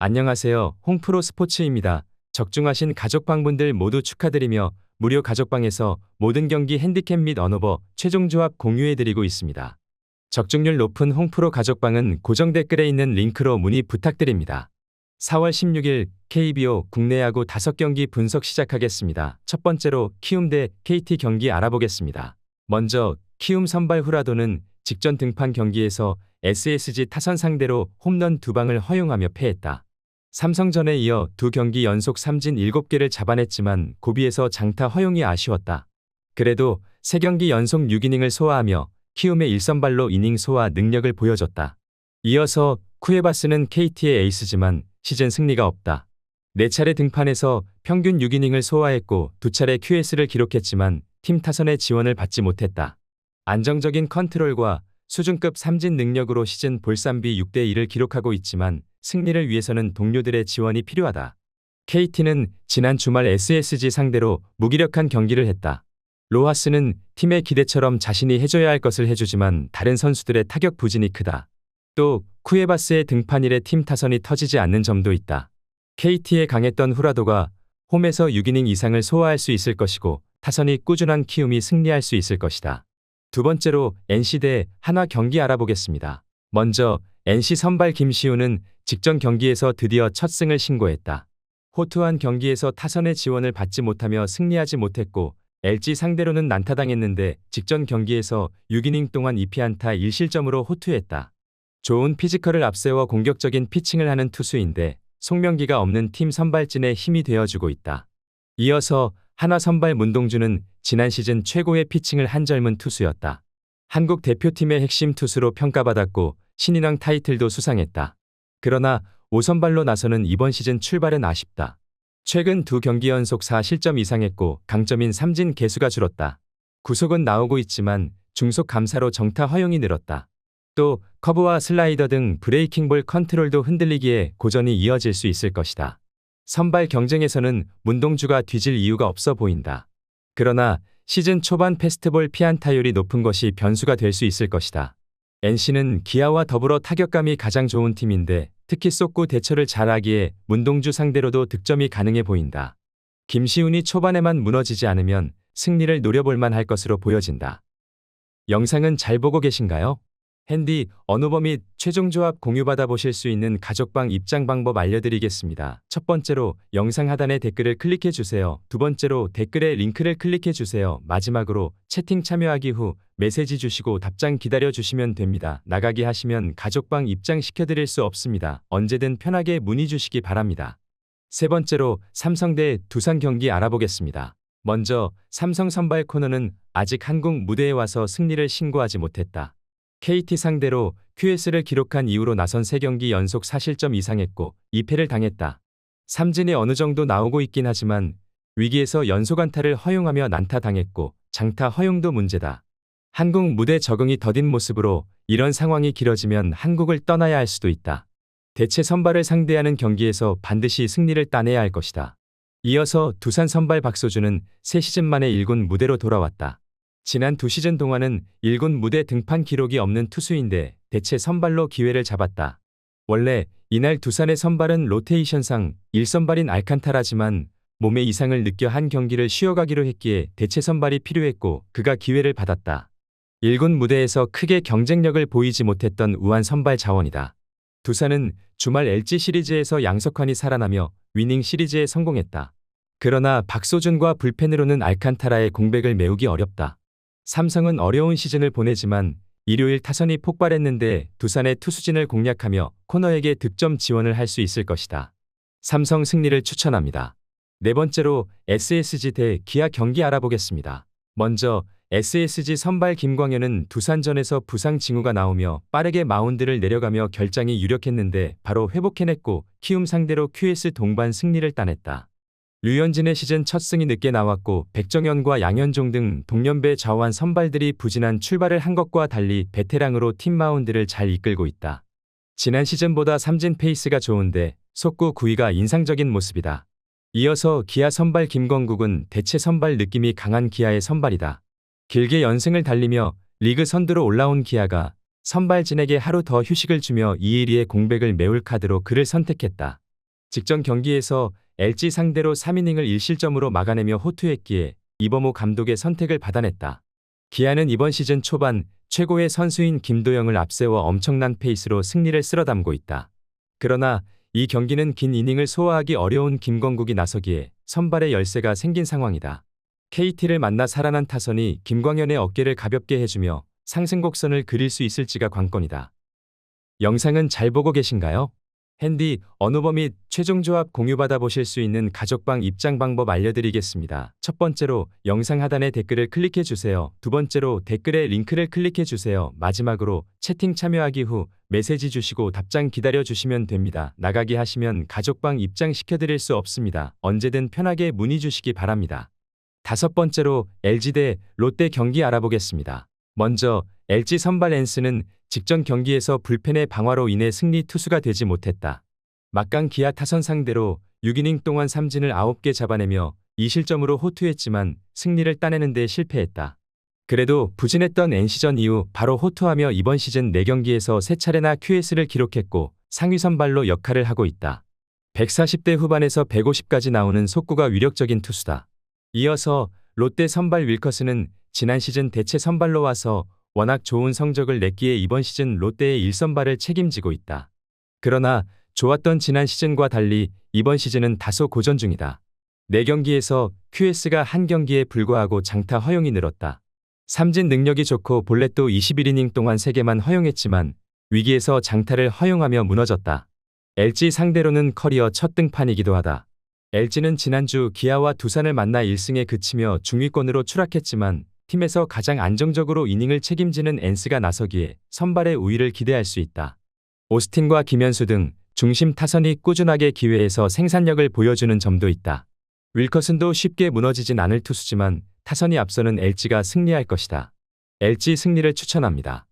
안녕하세요. 홍프로 스포츠입니다. 적중하신 가족방분들 모두 축하드리며 무료 가족방에서 모든 경기 핸디캡 및 언오버 최종 조합 공유해드리고 있습니다. 적중률 높은 홍프로 가족방은 고정 댓글에 있는 링크로 문의 부탁드립니다. 4월 16일 KBO 국내 야구 5경기 분석 시작하겠습니다. 첫 번째로 키움 대 KT 경기 알아보겠습니다. 먼저 키움 선발 후라도는 직전 등판 경기에서 SSG 타선 상대로 홈런 2방을 허용하며 패했다. 삼성전에 이어 2경기 연속 삼진 7개를 잡아냈지만 고비에서 장타 허용이 아쉬웠다. 그래도 3경기 연속 6이닝을 소화하며 키움의 1선발로 이닝 소화 능력을 보여줬다. 이어서 쿠에바스는 KT의 에이스지만 시즌 승리가 없다. 4차례 등판에서 평균 6이닝을 소화했고 2차례 QS를 기록했지만 팀 타선의 지원을 받지 못했다. 안정적인 컨트롤과 수준급 삼진 능력으로 시즌 볼쌈비 6대2를 기록하고 있지만 승리를 위해서는 동료들의 지원이 필요하다. KT는 지난 주말 SSG 상대로 무기력한 경기를 했다. 로하스는 팀의 기대처럼 자신이 해줘야 할 것을 해주지만 다른 선수들의 타격 부진이 크다. 또 쿠에바스의 등판일에 팀 타선이 터지지 않는 점도 있다. KT에 강했던 후라도가 홈에서 6이닝 이상을 소화할 수 있을 것이고 타선이 꾸준한 키움이 승리할 수 있을 것이다. 두 번째로 NC 대 한화 경기 알아보겠습니다. 먼저 NC 선발 김시우는 직전 경기에서 드디어 첫 승을 신고했다. 호투한 경기에서 타선의 지원을 받지 못하며 승리하지 못했고 LG 상대로는 난타당했는데 직전 경기에서 6이닝 동안 2피안타 1실점으로 호투했다. 좋은 피지컬을 앞세워 공격적인 피칭을 하는 투수인데 송명기가 없는 팀 선발진에 힘이 되어주고 있다. 이어서 한화 선발 문동주는 지난 시즌 최고의 피칭을 한 젊은 투수였다. 한국 대표팀의 핵심 투수로 평가받았고 신인왕 타이틀도 수상했다. 그러나 5선발로 나서는 이번 시즌 출발은 아쉽다. 최근 2경기 연속 4실점 이상했고 강점인 삼진 개수가 줄었다. 구속은 나오고 있지만 중속 감사로 정타 허용이 늘었다. 또 커브와 슬라이더 등 브레이킹볼 컨트롤도 흔들리기에 고전이 이어질 수 있을 것이다. 선발 경쟁에서는 문동주가 뒤질 이유가 없어 보인다. 그러나 시즌 초반 패스트볼 피안타율이 높은 것이 변수가 될 수 있을 것이다. NC는 기아와 더불어 타격감이 가장 좋은 팀인데 특히 쏟고 대처를 잘하기에 문동주 상대로도 득점이 가능해 보인다. 김시훈이 초반에만 무너지지 않으면 승리를 노려볼 만할 것으로 보여진다. 영상은 잘 보고 계신가요? 핸디, 언오버 및 최종 조합 공유받아 보실 수 있는 가족방 입장 방법 알려드리겠습니다. 첫 번째로 영상 하단에 댓글을 클릭해 주세요. 두 번째로 댓글에 링크를 클릭해 주세요. 마지막으로 채팅 참여하기 후 메시지 주시고 답장 기다려 주시면 됩니다. 나가기 하시면 가족방 입장 시켜드릴 수 없습니다. 언제든 편하게 문의 주시기 바랍니다. 세 번째로 삼성 대 두산 경기 알아보겠습니다. 먼저 삼성 선발 코너는 아직 한국 무대에 와서 승리를 신고하지 못했다. KT 상대로 QS를 기록한 이후로 나선 3경기 연속 4실점 이상했고 2패를 당했다. 삼진이 어느 정도 나오고 있긴 하지만 위기에서 연속 안타를 허용하며 난타 당했고 장타 허용도 문제다. 한국 무대 적응이 더딘 모습으로 이런 상황이 길어지면 한국을 떠나야 할 수도 있다. 대체 선발을 상대하는 경기에서 반드시 승리를 따내야 할 것이다. 이어서 두산 선발 박소준은 3시즌 만에 1군 무대로 돌아왔다. 지난 2시즌 동안은 1군 무대 등판 기록이 없는 투수인데 대체 선발로 기회를 잡았다. 원래 이날 두산의 선발은 로테이션상 1선발인 알칸타라지만 몸의 이상을 느껴 한 경기를 쉬어가기로 했기에 대체 선발이 필요했고 그가 기회를 받았다. 1군 무대에서 크게 경쟁력을 보이지 못했던 우한 선발 자원이다. 두산은 주말 LG 시리즈에서 양석환이 살아나며 위닝 시리즈에 성공했다. 그러나 박소준과 불펜으로는 알칸타라의 공백을 메우기 어렵다. 삼성은 어려운 시즌을 보내지만 일요일 타선이 폭발했는데 두산의 투수진을 공략하며 코너에게 득점 지원을 할 수 있을 것이다. 삼성 승리를 추천합니다. 네 번째로 SSG 대 기아 경기 알아보겠습니다. 먼저 SSG 선발 김광현은 두산전에서 부상 징후가 나오며 빠르게 마운드를 내려가며 결장이 유력했는데 바로 회복해냈고 키움 상대로 QS 동반 승리를 따냈다. 류현진의 시즌 첫 승이 늦게 나왔고 백정현과 양현종 등 동년배 좌완 선발들이 부진한 출발을 한 것과 달리 베테랑으로 팀 마운드를 잘 이끌고 있다. 지난 시즌보다 삼진 페이스가 좋은데 속구 구위가 인상적인 모습이다. 이어서 기아 선발 김건국은 대체 선발 느낌이 강한 기아의 선발이다. 길게 연승을 달리며 리그 선두로 올라온 기아가 선발진에게 하루 더 휴식을 주며 이의리의 공백을 메울 카드로 그를 선택했다. 직전 경기에서 LG 상대로 3이닝을 1실점으로 막아내며 호투했기에 이범호 감독의 선택을 받아냈다. 기아는 이번 시즌 초반 최고의 선수인 김도영을 앞세워 엄청난 페이스로 승리를 쓸어담고 있다. 그러나 이 경기는 긴 이닝을 소화하기 어려운 김광국이 나서기에 선발의 열세가 생긴 상황이다. KT를 만나 살아난 타선이 김광현의 어깨를 가볍게 해주며 상승 곡선을 그릴 수 있을지가 관건이다. 영상은 잘 보고 계신가요? 핸디, 언어버 및 최종 조합 공유받아 보실 수 있는 가족방 입장 방법 알려드리겠습니다. 첫 번째로 영상 하단에 댓글을 클릭해 주세요. 두 번째로 댓글에 링크를 클릭해 주세요. 마지막으로 채팅 참여하기 후 메시지 주시고 답장 기다려 주시면 됩니다. 나가기 하시면 가족방 입장 시켜드릴 수 없습니다. 언제든 편하게 문의 주시기 바랍니다. 다섯 번째로 LG 대 롯데 경기 알아보겠습니다. 먼저 LG 선발 엔스는 직전 경기에서 불펜의 방화로 인해 승리 투수가 되지 못했다. 막강 기아 타선 상대로 6이닝 동안 삼진을 9개 잡아내며 2실점으로 호투했지만 승리를 따내는 데 실패했다. 그래도 부진했던 NC전 이후 바로 호투하며 이번 시즌 4경기에서 3차례나 QS를 기록했고 상위 선발로 역할을 하고 있다. 140대 후반에서 150까지 나오는 속구가 위력적인 투수다. 이어서 롯데 선발 윌커스는 지난 시즌 대체 선발로 와서 워낙 좋은 성적을 냈기에 이번 시즌 롯데의 1선발을 책임지고 있다. 그러나 좋았던 지난 시즌과 달리 이번 시즌은 다소 고전 중이다. 4경기에서 QS가 1경기에 불과하고 장타 허용이 늘었다. 삼진 능력이 좋고 볼넷도 21이닝 동안 3개만 허용했지만 위기에서 장타를 허용하며 무너졌다. LG 상대로는 커리어 첫 등판이기도 하다. LG는 지난주 기아와 두산을 만나 1승에 그치며 중위권으로 추락했지만 팀에서 가장 안정적으로 이닝을 책임지는 엔스가 나서기에 선발의 우위를 기대할 수 있다. 오스틴과 김현수 등 중심 타선이 꾸준하게 기회에서 생산력을 보여주는 점도 있다. 윌커슨도 쉽게 무너지진 않을 투수지만 타선이 앞서는 LG가 승리할 것이다. LG 승리를 추천합니다.